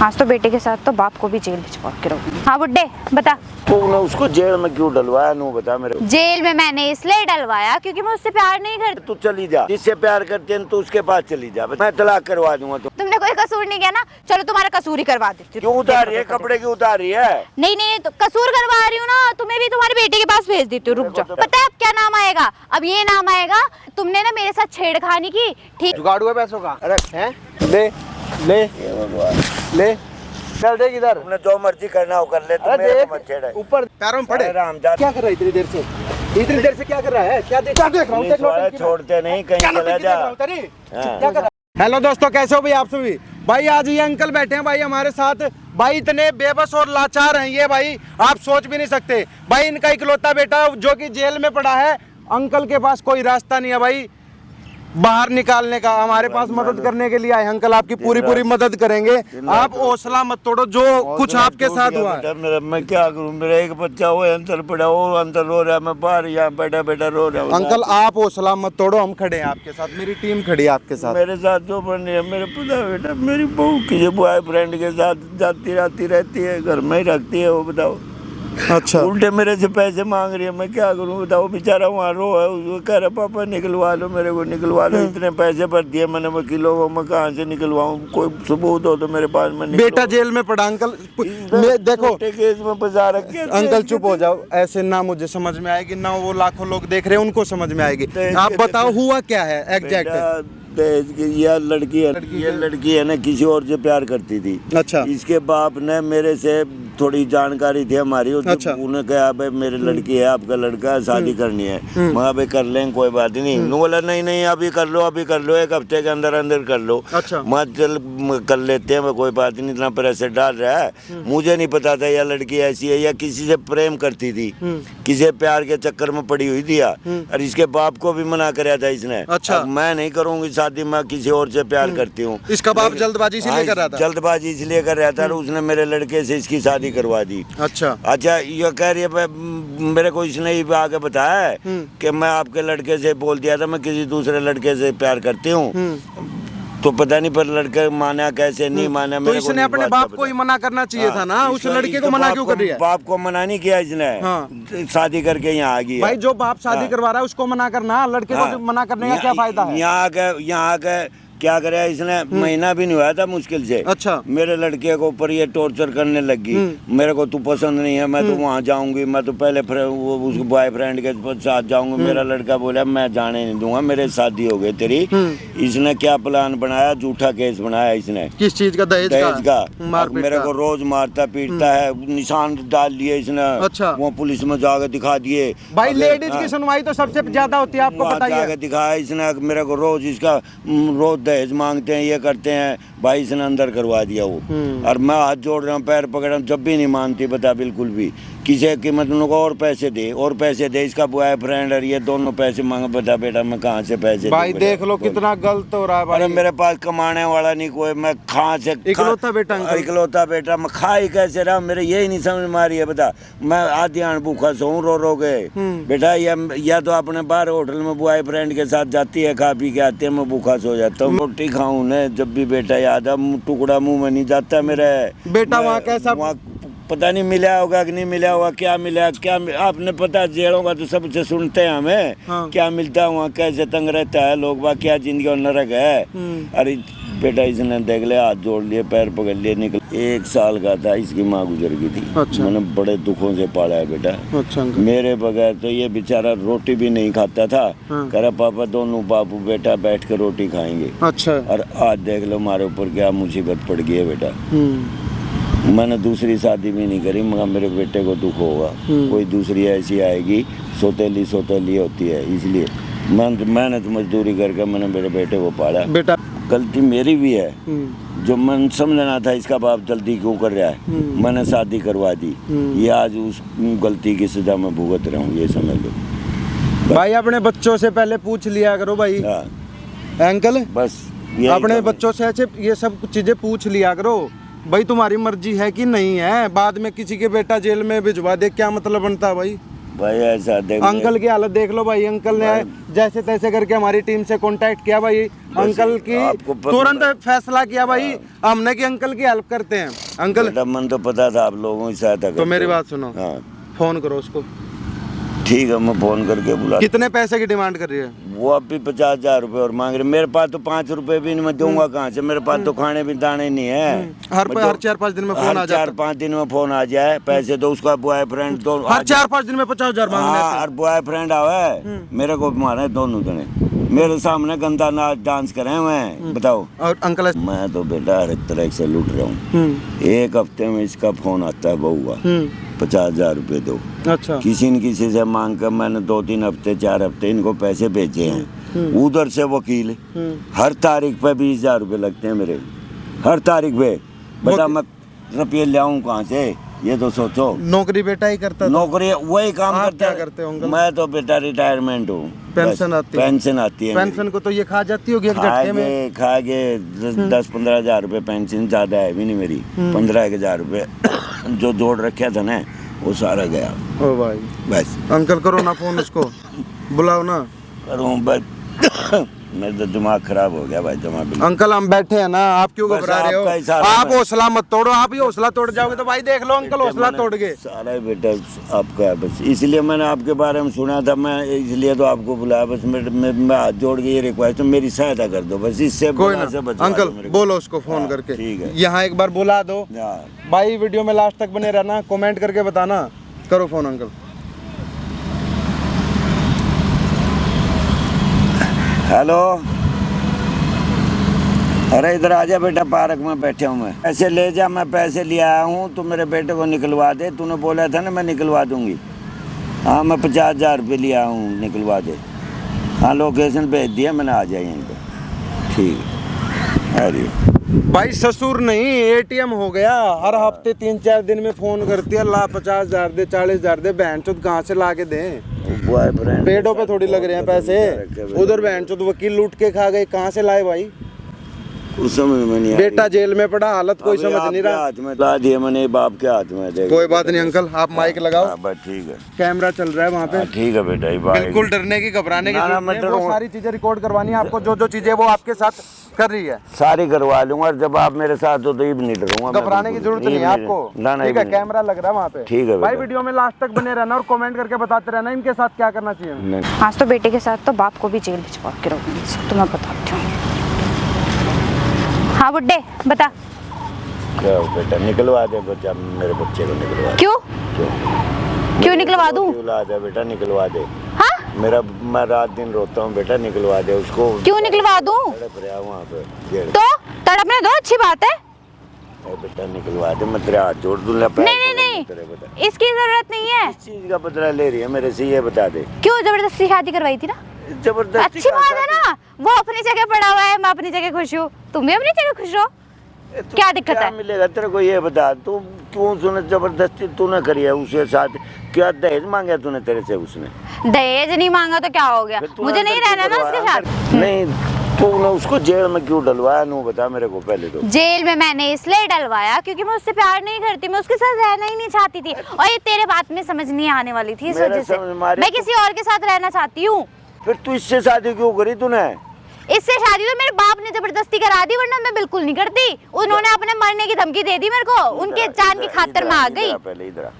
आज तो बेटे के साथ तो बाप को भी जेल भिजवा के रखूंगी। हाँ बुड्ढे बता, तूने उसको जेल में क्यों डलवाया? नू बता मेरे को। जेल में मैंने इसलिए डलवाया क्योंकि मैं उससे प्यार नहीं करती। तू चली जा, जिससे प्यार करते हैं तू उसके पास चली जा, मैं तलाक करवा दूंगा। तुमने कोई कसूर नहीं किया ना, चलो तुम्हारा कसूर ही करवा देती हूँ। क्यों उतार रही है कपड़े, क्यों उतार रही है? नहीं तो कसूर करवा रही हूँ ना, तुम्हें भी तुम्हारे बेटे के पास भेज देती हूँ। रुक जाओ, पता है अब क्या नाम आएगा? अब ये नाम आएगा, तुमने ना मेरे साथ छेड़खानी की, ठीक? जुगाड़ हुआ पैसों का। अरे हैं? ले ले ले चल देख इधर, तुमने जो मर्जी करना हो कर ले, तुम मेरे को मत छेड़। ऊपर पैरों में पड़े। क्या कर रहा है इतनी देर से? इतनी देर से क्या कर रहा है? क्या देख रहा हूँ? छोड़ते नहीं, कहीं चला जा। क्या कर रहा है? हेलो दोस्तों, कैसे हो भाई आप सभी? भाई आज ये अंकल बैठे हैं भाई हमारे साथ। भाई इतने बेबस और लाचार हैं ये भाई, आप सोच भी नहीं सकते। भाई इनका इकलौता बेटा जो कि जेल में पड़ा है, अंकल के पास कोई रास्ता नहीं है भाई बाहर निकालने का। हमारे पास मदद करने के लिए आए अंकल, आपकी पूरी मदद करेंगे। आप हौसला मत तोड़ो, जो कुछ आपके साथ हुआ है। मेरा मैं क्या करूं, मेरा एक बच्चा वो अंदर पड़ा, वो अंदर रो रहा है, मैं बाहर यहाँ बैठा रो रहा हूँ। अंकल आप हौसला मत तोड़ो, हम खड़े हैं आपके साथ, मेरी टीम खड़ी है आपके साथ। मेरे साथ जो बन रही है, मेरे पता बेटा, मेरी बहू किसी बॉयफ्रेंड के साथ जाती रहती है, घर में ही रखती है वो, बताओ। अच्छा, उल्टे मेरे से पैसे मांग रही है, मैं क्या करूं बताओ। बेचारा वहाँ रो है, उसको कह रहा पापा निकलवा लो, मेरे को निकलवा लो। इतने पैसे भर दिए मैंने वकीलों को, मैं कहाँ से निकलवाऊं? कोई सबूत हो तो मेरे पास में। बेटा जेल में पड़ा अंकल, देखो केस में फंसा रखे। अंकल चुप हो जाओ, ऐसे ना मुझे समझ में आएगी ना वो लाखों लोग देख रहे हैं उनको समझ में आएगी। आप बताओ हुआ क्या है एग्जैक्ट? यह लड़की है ना, किसी और से प्यार करती थी। अच्छा। इसके बाप ने मेरे से थोड़ी जानकारी थी हमारी। अच्छा। उन्हें कहा भाई मेरी लड़की है, आपका लड़का है, शादी करनी है। मैं भाई कर लेंगे, कोई बात नहीं। बोला नहीं अभी कर लो, एक हफ्ते के अंदर कर लो। अच्छा। मैं चल कर लेते हैं, कोई बात नहीं, इतना प्रेशर डाल रहा है। मुझे नहीं पता था यह लड़की ऐसी है, या किसी से प्रेम करती थी, किसी प्यार के चक्कर में पड़ी हुई थी। और इसके बाप को भी मना कराया था इसने। अच्छा। मैं नहीं करूंगी शादी, मैं किसी और से प्यार करती हूँ। इसका बाप जल्दबाजी इसलिए कर रहा था? जल्दबाजी इसलिए कर रहा था, उसने मेरे लड़के से इसकी शादी करवा दी। अच्छा। ये कह रही है, मेरे को इसने ही आगे बताया है कि मैं आपके लड़के से बोल दिया था मैं किसी दूसरे लड़के से प्यार करती हूँ। तो पता नहीं पर लड़के माना कैसे नहीं माना। तो इसने अपने बाप को ही मना करना चाहिए था ना, उस लड़के को मना क्यों कर रही है? बाप को मना नहीं किया इसने, शादी करके यहाँ आ गई। भाई जो बाप शादी करवा रहा है उसको मना करना, लड़के को मना करने का क्या फायदा है? यहाँ के क्या करे इसने, महीना भी नहीं हुआ था मुश्किल से। अच्छा। मेरे लड़के को ऊपर ये टॉर्चर करने लगी। मेरे को तू पसंद नहीं है, मैं तो वहाँ जाऊंगी, मैं तो पहले वो उसके बॉयफ्रेंड के साथ जाऊंगी। मेरा लड़का बोला मैं जाने नहीं दूंगा, मेरे शादी हो गई तेरी। इसने क्या प्लान बनाया, झूठा केस बनाया इसने। किस चीज का? दहेज का। मेरे को रोज मारता पीटता है, निशान डाल लिए इसने। अच्छा। वो पुलिस में जाकर दिखा दिए। भाई लेडीज की सुनवाई तो सबसे ज्यादा होती है, आपको पता ही है। दिखाया इसने मेरे को, रोज इसका रोज दहेज मांगते हैं, ये करते हैं। भाई इसने अंदर करवा दिया वो। और मैं हाथ जोड़ रहा हूँ, पैर पकड़ रहा हूँ, जब भी नहीं मानती बता बिल्कुल भी। किसी की मतलब को और पैसे दे, इसका बॉयफ्रेंड और ये दोनों पैसे मांगे। बता बेटा मैं कहाँ से पैसे भाई देख लो कितना गलत हो रहा है भाई। अरे मेरे पास कमाने वाला नहीं कोई, मैं कहाँ से? इकलौता बेटा मैं खा ही कैसे रहा? मेरे यही नहीं समझ में आ रही है। बता मैं आधी आन भूखा सोऊं रो गए बेटा, या तो अपने बाहर होटल में बॉयफ्रेंड के साथ जाती है, खा पी के आते हैं, मैं भूखा सो जाता हूँ। रोटी खाऊं न जब भी बेटा, याद है टुकड़ा मुंह में नहीं जाता मेरा बेटा। वहाँ कैसा पता नहीं मिला होगा कि नहीं मिला होगा, क्या मिला क्या आपने पता, जेलों का तो सबसे सुनते हैं हमें। हाँ। क्या मिलता है वहाँ, कैसे तंग रहता है लोग, वहाँ क्या जिंदगी और नरक है। अरे बेटा इसने देख लिया, हाथ जोड़ लिए, पैर पकड़ लिए, निकल। 1 साल का था, इसकी माँ गुजर गई थी। अच्छा। मैंने बड़े दुखों से पाला है बेटा। अच्छा। मेरे बगैर तो ये बेचारा रोटी भी नहीं खाता था। हाँ। कह रहा पापा दोनों बापू बेटा बैठ कर रोटी खाएंगे। अच्छा। और आज देख लो हमारे ऊपर क्या मुसीबत पड़ गई है बेटा। मैंने दूसरी शादी भी नहीं करी, मगर मेरे बेटे को दुख होगा, कोई दूसरी ऐसी आएगी, सोतेली होती है। इसलिए मैंने तो मजदूरी करके मैंने मेरे बेटे को पाला। बेटा गलती मेरी भी है, जो मन समझना था इसका बाप जल्दी क्यों कर रहा है, मैंने शादी करवा दी। ये आज उस गलती की सजा में भुगत रहा हूँ, ये समझ लो। भाई अपने बच्चों से पहले पूछ लिया करो भाई। अंकल बस अपने बच्चों से ऐसे ये सब चीजें पूछ लिया करो भाई, तुम्हारी मर्जी है कि नहीं है। बाद में किसी के बेटा जेल में भिजवा दे, क्या मतलब बनता है भाई? भाई ऐसा देख अंकल की हालत देख लो भाई। अंकल ने जैसे तैसे करके हमारी टीम से कांटेक्ट किया भाई, अंकल की आपको तुरंत फैसला किया भाई हमने कि अंकल की हेल्प करते हैं। अंकल बेटा मन तो पता था आप लोगों की सहायता तो मेरी बात सुनो, हाँ फोन करो उसको। ठीक है, मैं फोन करके बुला। कितने पैसे की डिमांड कर रही है वो अब भी 50,000 रुपए और मांग रहे। मेरे पास तो 5 रुपए भी नहीं, मैं दूंगा कहाँ से? मेरे पास तो खाने भी दाने नहीं है। हर 4-5 दिन में फोन आ जाता है। 4-5 दिन में फोन आ जाए, पैसे तो उसका बॉयफ्रेंड दो हर 4-5 दिन में 50,000 मांगने हाँ, और बॉयफ्रेंड आवे मेरे को मारे दोनों जने मेरे सामने गंदा नाच डांस करे मैं बताओ। और अंकल मैं तो बेटा हर एक तरह से लूट रहा हूँ। एक हफ्ते में इसका फोन आता है बउआ 50,000 रुपए दो। अच्छा किसी न किसी से मांग कर मैंने 2-3 हफ्ते 4 हफ्ते इनको पैसे भेजे हैं। उधर से वकील हर तारीख पे 20,000 रुपए लगते हैं मेरे, हर तारीख पे। बता मैं रुपये ले आऊँ कहाँ से? ये तो सोचो। नौकरी बेटा ही करता था। नौकरी वही काम आप करता क्या है। करते हो अंकल? मैं तो बेटा रिटायरमेंट हूँ। पेंशन आती है? पेंशन आती है। पेंशन को तो ये खा जाती होगी एक झटके में। खा के 10-15 हजार रुपए पेंशन ज्यादा है भी नहीं मेरी। 15,000 रुपए जो जोड़ रखा था ना वो सारा गया। ओ भाई बस अंकल करो ना फोन उसको, बुलाओ ना। करूँ बस मेरा तो दिमाग खराब हो गया भाई जमा बिल्कुल। अंकल हम बैठे हैं ना, आप क्यों बस घबरा रहे हो? आपका हिसाब है। आप हौसला मत तोड़ो, आप ही हौसला तोड़ जाओगे तो भाई देख लो अंकल हौसला तोड़ गए। सारा बेटा आपका है बस, इसलिए मैंने आपके बारे में सुना था, मैं इसलिए तो आपको बुलाया। बस मैं हाथ जोड़ के ये रिक्वेस्ट है मेरी सहायता कर दो बस, इससे कोई ना अंकल बोलो उसको फोन हाँ, करके। ठीक है। यहाँ एक बार बुला दो हाँ। भाई, वीडियो में लास्ट तक बने रहना, कमेंट करके बताना। करो फोन अंकल। हेलो, अरे इधर आजा बेटा, पार्क में बैठे हूँ मैं। पैसे ले जा, मैं पैसे ले आया हूँ, तू मेरे बेटे को निकलवा दे। तूने बोला था ना मैं निकलवा दूंगी। हाँ मैं 50,000 रुपये ले आया हूँ, निकलवा दे। हाँ लोकेशन भेज दिया मैंने, आ जाए यहीं पर। ठीक है। अरे भाई ससुर नहीं एटीएम हो गया, हर हफ्ते 3-4 दिन में फोन करती है, ला 50,000 दे 40,000 दे। बहन चोद कहाँ से ला के दें? बॉयफ्रेंड पेड़ों पे थोड़ी लग रहे हैं पैसे। उधर बहन चोद वकील लूट के खा गए, कहाँ से लाए भाई? उस समझ में नहीं बेटा जेल में पड़ा, हालत कोई समझ नहीं रहा। हाथ में ला दिया मैंने, बाप के हाथ में दे। कोई बात नहीं अंकल, आप माइक लगाओ। बस ठीक है, कैमरा चल रहा है वहाँ पे। ठीक है बेटा, ये बात बिल्कुल डरने की घबराने की ना, ना, जरूरत मैं नहीं है। वो डरूंगा। सारी चीजें रिकॉर्ड करवानी है आपको, जो जो चीजें वो आपके साथ कर रही है सारी करवा लूंगा। और जब आप मेरे साथ हो तो ये भी नहीं डरूंगा। घबराने की जरूरत नहीं है आपको। ठीक है, कैमरा लग रहा है वहाँ पे। ठीक है भाई बेटा। वीडियो में लास्ट तक बने रहना और कमेंट करके बताते रहना इनके साथ क्या करना चाहिए। आज तो बेटे के साथ तो बाप को भी जेल भिजवा के रखूंगी, इसको तो मैं बताती हूँ। हाँ बुड्ढे बता। क्या बेटा निकलवा दे बच्चा, मेरे बच्चे को निकलवा दे। क्यों क्यों निकलवा दूँ? निकलवा दे बेटा, निकलवा दे। हाँ मेरा मैं रात दिन रोता हूँ बेटा, निकलवा दे उसको। क्यों निकलवा दूँ? तड़प रहा वहाँ पे जेल। तो तड़पने दो, अच्छी बात है। अरे बेटा निकलवा दे, मैं तेरे हाथ जोड़ दूँ। नहीं नहीं तेरे बेटा नहीं, इसकी जरूरत नहीं है। किस चीज का बदला ले रही है मेरे से, ये बता दे। क्यों जबरदस्ती शादी करवाई थी ना? जबरदस्ती अच्छी बात है ना, वो अपनी जगह पड़ा हुआ है, मैं अपनी जगह खुश हूँ, तुम भी अपनी जगह खुश हो। क्या दिक्कत है? मिलेगा तेरे को ये बता। तू क्यों सुने जबरदस्ती तूने करी है उसके साथ? क्या दहेज मांगा तूने तेरे से उसने? दहेज नहीं मांगा तो क्या हो गया? मुझे नहीं रहना ना उसके साथ। नहीं तूने उसको जेल में क्यों डलवाया? नू बता मेरे को पहले तो। जेल में मैंने इसलिए डलवाया क्योंकि मैं उससे प्यार नहीं करती, मैं उसके साथ रहना ही नहीं चाहती थी। और ये तेरे बात में समझ नहीं आने वाली थी, इस वजह से मैं किसी और के साथ रहना चाहती हूँ। फिर तू इससे शादी क्यों करी तूने? इससे शादी तो मेरे बाप ने जबरदस्ती करा दी, वरना मैं बिल्कुल नहीं करती। उन्होंने अपने मरने की धमकी दे दी मेरे को, उनके जान की खातिर मैं आ गई। पहले इधर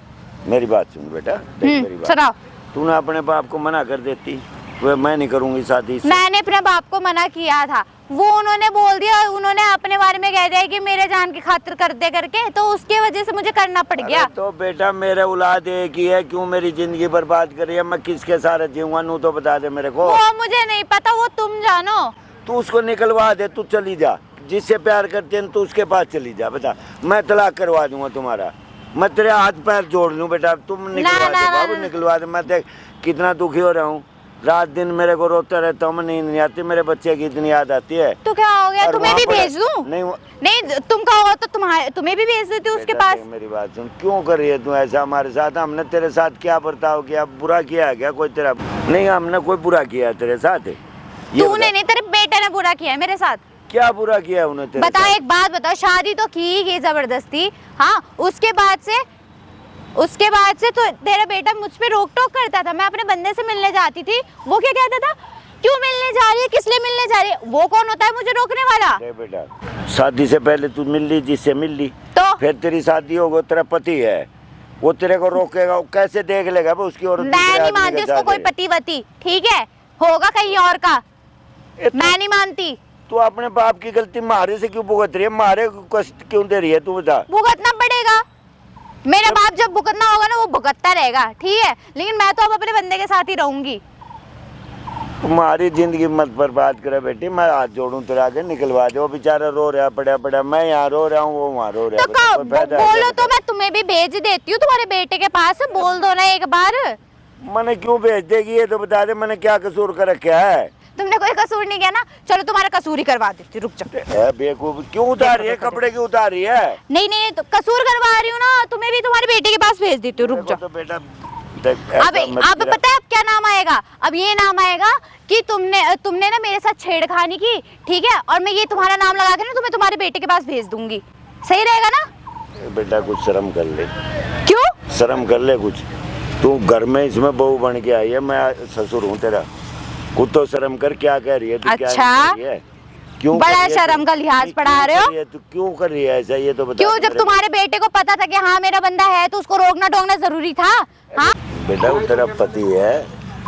मेरी बात सुन बेटा, मेरी बात सुनाओ। तूने अपने बाप को मना कर देती, मैं नहीं करूंगी शादी। मैंने अपने बाप को मना किया था, वो उन्होंने बोल दिया, उन्होंने अपने बारे में कह दिया कि मेरे जान की खातिर कर दे करके, तो उसके वजह से मुझे करना पड़ गया। तो बेटा मेरे औलाद एक ही है, क्यों मेरी जिंदगी बर्बाद करी है? मैं किसके सारे जीऊंगा? नू तो बता दे मेरे को। वो मुझे नहीं पता, वो तुम जानो। तू उसको निकलवा दे, तू चली जा, जिससे प्यार करते हैं तू उसके पास चली जा। बता मैं तलाक करवा दूंगा तुम्हारा, मैं तेरे हाथ पैर जोड़ लूं बेटा, तुम निकलवा दे बाबू, निकलवा दे। मैं देख कितना दुखी हो रहा हूँ, रात दिन मेरे को रोता रहता हूँ, मैं नींद नहीं आती, मेरे बच्चे की इतनी याद आती है। तो क्या हो गया, तुम्हें भी भेज दूं? नहीं तुम कहो तो तुम्हें भी भेज देती हूँ उसके पास। मेरी बात सुन, क्यों कर रही है तू ऐसा हमारे साथ? हमने तेरे साथ क्या बर्ताव किया? बुरा किया है क्या कोई तेरा? नहीं हमने कोई बुरा किया है तेरे साथ? तूने नहीं, तेरे बेटे ने बुरा किया है मेरे साथ। क्या बुरा किया है उन्हें तेरे बता, साथ? एक बात बताओ, शादी तो की जबरदस्ती, हाँ उसके बाद से उसके बाद से तो तेरा बेटा मुझ पे रोक टोक करता था। मैं अपने बंदे से मिलने जाती थी, वो क्या कहता था, क्यों मिलने जा रही है, किस लिए मिलने जा रही है? वो कौन होता है मुझे रोकने वाला? अरे बेटा, शादी से पहले तू मिल ली जिससे मिल ली, तो फिर तेरी शादी होगी, तेरा पति है, वो तेरे को रोकेगा, वो कैसे देख लेगा वो उसकी और? मैं नहीं मानती उसको कोई पति वती, ठीक है, होगा कहीं और का, मैं नहीं मानती। तू अपने बाप की गलती मारे से क्यों भुगत रही है? मारे को कष्ट क्यों दे रही है तू बता? भुगतना पड़ेगा, मेरा बाप जब भुगतना होगा ना वो भुगतता रहेगा, ठीक है, लेकिन मैं तो अब अपने बंदे के साथ ही रहूंगी। तुम्हारी जिंदगी मत बर्बाद करे बेटी, मैं हाथ जोड़ूं तेरे आगे, निकलवा दे। वो बेचारा रो रहा पड़ा पड़ा, मैं यहाँ रो रहा हूँ, वो वहाँ रो रहा तो बोलो तो मैं तुम्हें भी भेज देती हूँ तुम्हारे बेटे के पास, बोल दो ना एक बार। मैंने क्यों भेज देगी ये तो बता दे, मैंने क्या कसूर कर रखा है? तुमने कोई कसूर नहीं किया ना, चलो तुम्हारा कसूर ही करवा देती हूँ, रुक जाओ। बेवकूफ, क्यों उतार रही है कपड़े, क्यों उतार रही है? नहीं तो कसूर करवा रही हूँ ना, तुम्हें भी तुम्हारे बेटे के पास भेज देती हूँ, रुक जाओ। तो बेटा अब पता है अब क्या नाम आएगा? अब ये नाम आएगा कि तुमने ना मेरे साथ छेड़खानी की, ठीक है, और मैं ये तुम्हारा नाम लगा के ना तुम्हें तुम्हारे बेटे के पास भेज दूंगी, सही रहेगा ना? बेटा कुछ शर्म कर ले। क्यों शर्म कर ले कुछ? तू घर में इसमें बहू बन के आई है, मैं ससुर हूँ तेरा, कुछ तो शर्म कर। क्या कह रही है तू? अच्छा, क्या कर रही है? क्यों बड़ा शर्म का लिहाज पढ़ा रहे हो? तू क्यों कर रही है ऐसा, ये तो बता। क्यों? जब तुम्हारे बेटे को पता था कि हाँ मेरा बंदा है तो उसको रोकना टोकना जरूरी था। हाँ बेटा वो तेरा पति है,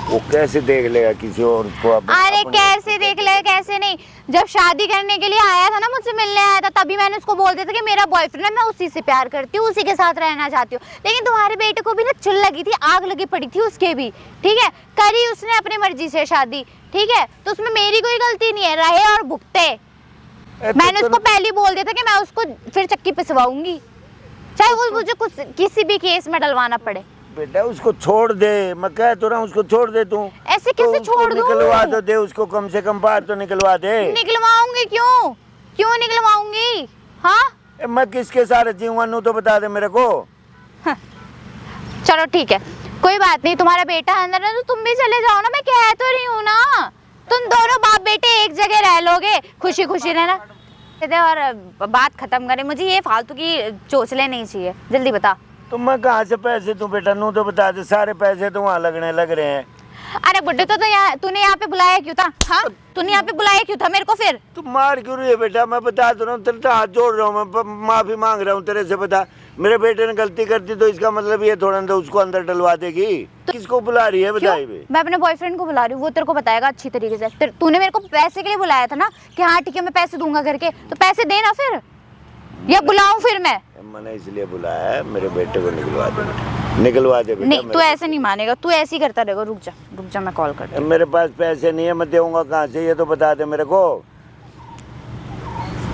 वो कैसे देख लेगा किसी और को? अरे कैसे देख ले, कैसे नहीं, जब शादी करने के लिए आया था ना, मुझसे मिलने आया था, तभी मैंने उसको बोल दिया था कि मेरा बॉयफ्रेंड है, मैं उसी से प्यार करती हूँ, उसी के साथ रहना चाहती हूँ। लेकिन तुम्हारे बेटे को भी ना चुल लगी थी, आग लगी पड़ी थी उसके भी, ठीक है, करी उसने अपनी मर्जी से शादी, ठीक है, तो उसमें मेरी कोई गलती नहीं है, रहे और भुगते। मैंने उसको पहले बोल दिया था कि मैं उसको फिर चक्की पिसवाऊंगी, चाहे वो मुझे कुछ किसी भी केस में डलवाना पड़े। बेटा उसको छोड़ दे, मैं कह तो रहा हूँ उसको छोड़ दे। तू ऐसे कैसे छोड़ दूँ? निकलवा तो दे उसको, कम से कम बाहर तो निकलवा दे। निकलवाऊंगी क्यों? क्यों निकलवाऊंगी? हाँ मैं किसके साथ जीऊंगा नू तो बता दे मेरे को। चलो ठीक है, कोई बात नहीं, तुम्हारा बेटा अंदर है तो तुम भी चले जाओ ना, मैं कह तो रही हूँ ना, तुम दोनों बाप बेटे एक जगह रह लोगे, खुशी खुशी रहना। और बात खत्म करें, मुझे ये फालतू की चोचले नहीं चाहिए, जल्दी बता। तो मैं कहाँ से पैसे दूं बेटा? नू तो बता दे, सारे पैसे तो वहाँ लगने लग रहे हैं। अरे बुड्ढे, तो तूने यहाँ पे बुलाया क्यों था? हाँ, तूने यहाँ पे बुलाया क्यों था मेरे को फिर? तू मार क्यों रही है बेटा? मैं बता तो रहा हूँ, तेरे तो हाथ जोड़ रहा हूँ, मैं माफी मांग रहा हूँ तेरे से। बता, मेरे बेटे ने गलती कर दी तो इसका मतलब ये थोड़ा ना उसको अंदर डलवा देगी? तो किसको बुला रही है बताइए? मैं अपने बॉयफ्रेंड को बुला रही हूँ, वो तेरे को बताएगा अच्छी तरीके से। तूने मेरे को पैसे के लिए बुलाया था ना कि हाँ ठीक है मैं पैसे दूंगा करके, तो पैसे देना फिर, या बुलाऊं फिर मैंने इसलिए बुलाया है, मेरे बेटे को निकलवा दे बेटा, निकलवा दे बेटा। नहीं, तू ऐसे नहीं मानेगा, तू ऐसे ही करता रहेगा। रुक जा मैं कॉल करती हूँ। मेरे पास पैसे नहीं है, मैं देऊंगा कहाँ से, ये तो बता दे मेरे को।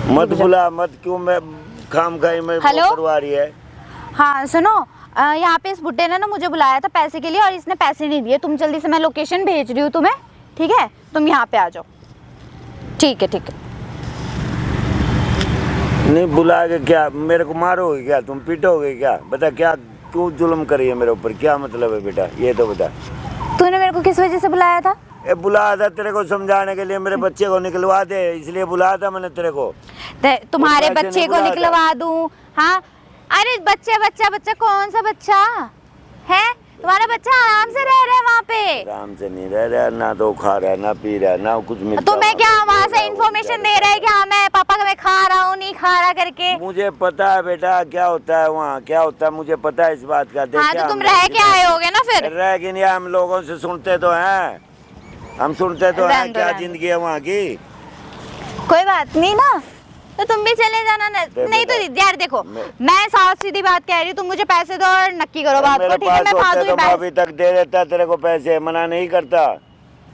मत बुला मत, क्यों मैं खाम खाई में करवा रही है। हाँ सुनो, यहाँ पे इस बुड्ढे ने ना मुझे बुलाया था पैसे के लिए और इसने पैसे नहीं दिए। तुम जल्दी से, मैं लोकेशन भेज रही हूँ तुम्हें, ठीक है, तुम यहाँ पे आ जाओ। ठीक है। नहीं बुला के क्या मेरे को मारोगे क्या? तुम पीटोगे क्या? बता, क्या क्यों जुल्म करी है मेरे ऊपर? क्या मतलब है बेटा, ये तो बता। तूने मेरे को किस वजह से बुलाया था? बुलाया था तेरे को समझाने के लिए, मेरे बच्चे को निकलवा दे, इसलिए बुलाया था मैंने तेरे को। तुम्हारे बच्चे को निकलवा दूं? हाँ, अरे बच्चा कौन सा बच्चा है? तुम्हारा बच्चा आराम से रह रहा है वहाँ पे। आराम से नहीं रह रहा, ना तो खा रहा है, ना पी रहा है, ना कुछ मिलता। तो मैं क्या वहाँ से इन्फॉर्मेशन दे रहा है कि हाँ मैं पापा का मैं खा रहा हूँ नहीं खा रहा करके? मुझे पता है बेटा क्या होता है वहाँ, क्या होता है मुझे पता है इस बात का। हाँ तो तुम रह के आए होगे ना फिर? रह के नहीं, हम लोगों से सुनते तो हैं, हम सुनते तो हैं क्या जिंदगी है वहाँ की। कोई बात नहीं ना, तो तुम भी चले जाना ना। नहीं तो यार देखो, मैं साफ सीधी बात कह रही हूँ, तुम मुझे पैसे दो और नक्की करो बात को, ठीक है? मैं फालतू तो अभी तक दे देता तेरे को पैसे, मना नहीं करता,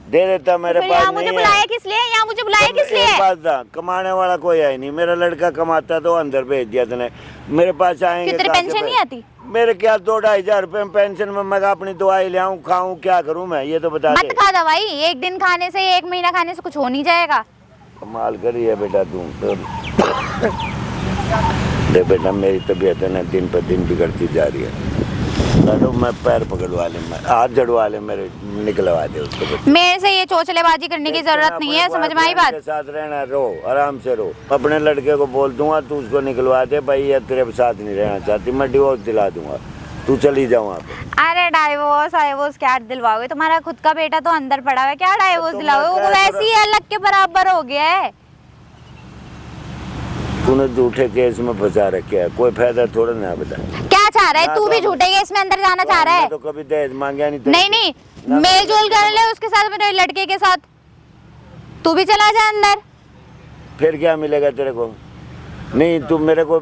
दे देता। मेरे पास नहीं मुझे बुलाया किस लिए? यहाँ मुझे बुलाया किस लिए? कमाने वाला कोई है नहीं, मेरा लड़का कमाता तो अंदर भेज दिया तूने। मेरे पास आएंगे, तेरी पेंशन नहीं आती? मेरे क्या 2-2.5 रुपए पेंशन में मैं अपनी दवाई ले आऊँ, खाऊं, क्या करूँ मैं, ये तो बता दे। मत खा दवाई, एक दिन खाने से 1 महीना खाने से कुछ हो नहीं जाएगा। कमाल करी है बेटा तू तो। देख बेटा, मेरी तबीयत है ना दिन पर दिन बिगड़ती जा रही है। तो मैं पैर पकड़वा ले, मैं हाथ जड़वा ले, मेरे निकलवा दे उसको। मेरे से ये चोचलेबाजी करने की जरूरत नहीं है, समझ में आई बात? के साथ रहना, रो आराम से रो। अपने लड़के को बोल दूंगा तू उसको निकलवा दे भाई, ये तेरे साथ नहीं रहना चाहती, मैं डिवोर्स दिला दूंगा। तू चली जाओ वहाँ पे। अरे डाइवोर्स क्या दिलवाओगे? तुम्हारा खुद का बेटा तो अंदर पड़ा हुआ है, क्या डाइवोर्स दिलाओगे? वो तो वैसे ही अलग के बराबर हो गया है। तूने झूठे केस में फंसा रखे है, कोई फायदा थोड़ा ना बता। क्या चाह रहा है तू? भी झूठे केस में अंदर जाना चाह रहा है? तो कभी दहेज मांगा नहीं। नहीं मेल जोल कर ले उसके साथ, मेरे लड़के के साथ, तू भी चला जा अंदर। फिर क्या मिलेगा तेरे को? नहीं तू मेरे को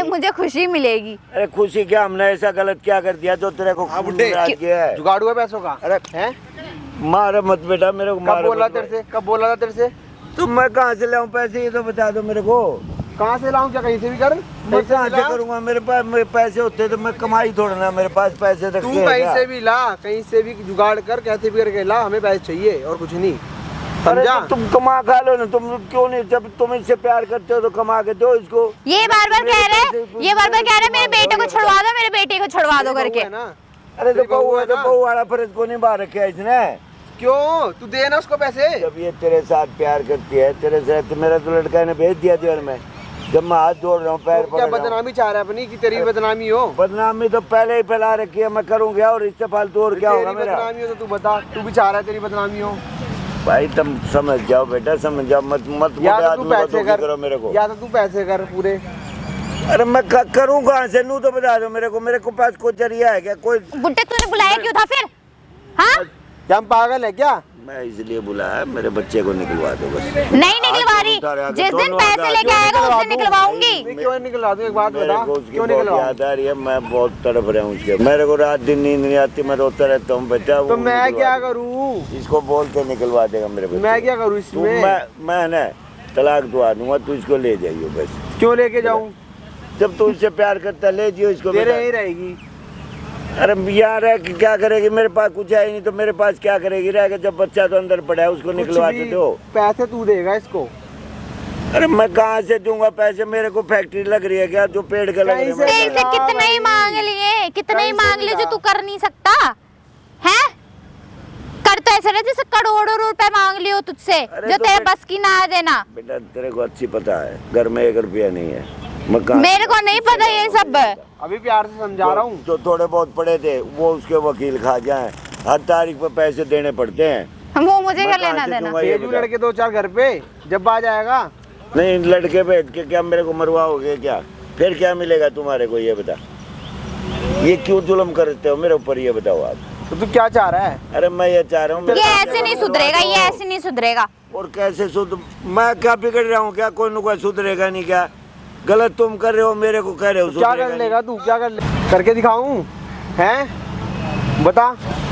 मुझे खुशी मिलेगी। अरे खुशी क्या? हमने ऐसा गलत क्या कर दिया जो तेरे को नाराज किया है? जुगाड़ हुआ पैसों का? अरे हैं? मार मत बेटा मेरे को। कब बोला तेरे से? कब बोला था तेरे से? तुम मैं कहाँ से लाऊं पैसे, ये तो बता दो मेरे को। कहाँ से लाऊं? क्या कहीं से भी कर? मैं कहाँ से करूँगा? मेरे पास पैसे होते तो मैं कमाई थोड़ा ना, मेरे पास पैसे रखे तू कहीं से भी ला, कहीं से भी जुगाड़ कर, कैसे भी करके ला, हमें पैसे चाहिए और कुछ नहीं, समझा? तो तुम कमा खा लो ना, तुम क्यों नहीं? जब तुम इससे प्यार करते हो तो कमा के दो इसको। ये बार बार कह रहे मेरे बेटे को छुड़वा दो, मेरे बेटे को छुड़वा दो करके। अरे तो बहू है, तो बहू वाला फर्ज को निभा रखे है इसने। क्यों? तू दे ना उसको पैसे। जब ये तेरे साथ प्यार करती है, तेरे साथ तो मेरा तो लड़का ने भेज दिया जेल में। जब मैं हाथ जोड़ रहा हूँ, पैर क्या बदनामी चाह रहा है अपनी कि तेरी बदनामी हो? बदनामी तो पहले ही फैला रखी है, मैं करूँ क्या? और इससे फालतू और क्या होगा मेरा? बदनामी हो तो तू बता, तू भी चाह रहा है तेरी बदनामी हो? भाई तुम समझ जाओ बेटा, समझ जाओ, मत या तो तू पैसे कर, करो मेरे को, या तो तू पैसे कर पूरे। अरे मैं करूँ कहाँ से? नू तो बता दो मेरे को पास कोई जरिया है क्या? कोई बुड्ढे तूने बुलाया क्यों था फिर? हाँ क्या हम पागल है क्या? मैं इसलिए बुलाया, मेरे बच्चे को निकलवा दो बस। नहीं निकलवा रही, जिस दिन पैसे लेके आएगा उस दिन निकलवाऊंगी। क्यों निकलवा दूं? एक बात बता, क्यों निकलवा? याद आ रही है, मैं बहुत तड़प रहा हूँ उसके। मेरे को रात दिन नींद नहीं आती, मैं रोता रहता हूँ बेटा। तो मैं क्या करूँ? इसको बोल के निकलवा देगा मेरे बच्चे। मैं क्या करूँ इसमें? मैं ना तलाक दुआ दूंगा, तू इसको ले जाइयो बस। क्यों लेके जाऊँ? जब तू इससे प्यार करता ले जियो इसको। तेरे यही रहेगी। अरे यार है कि क्या करेगी? मेरे पास कुछ है ही नहीं तो मेरे पास क्या करेगी? रहेगा जब बच्चा तो अंदर पड़ा है, उसको निकलवा दे दो। पैसे तू देगा इसको? अरे मैं कहाँ से दूंगा पैसे? मेरे को फैक्ट्री लग रही है क्या जो पेड़ का लग रही है? से कितने ही मांग लिए, कितने ही मांग लिए जो तू कर नहीं सकता है? कर तो ऐसा ना जैसे करोड़ों रुपए मांग लियो तुझसे, जो तेरे बस की ना देना। बेटा तेरे को अच्छी पता है, घर में 1 रुपया नहीं है। मेरे को नहीं पता ये सब। अभी प्यार से समझा रहा हूँ। जो थोड़े बहुत पड़े थे वो उसके वकील खा जाए, हर तारीख पे पैसे देने पड़ते हैं। वो मुझे क्या लेना देना? भेजू लड़के 2-4 घर पे, जब आ जाएगा। नहीं लड़के भेज के क्या मेरे को मरवाओगे क्या? फिर क्या मिलेगा तुम्हारे को? ये बता, ये क्यों जुल्म करते हो मेरे ऊपर? ये बताओ आप। तो तू क्या चाह रहा है? अरे मैं ये चाह रहा हूँ, ये ऐसे नहीं सुधरेगा, ये ऐसे नहीं सुधरेगा। और कैसे मैं क्या बिगड़ रहा हूँ क्या? कोई न कोई सुधरेगा नहीं क्या? गलत तुम कर रहे हो, मेरे को कह रहे हो। क्या कर लेगा तू? क्या करके दिखाऊं? हैं? बता,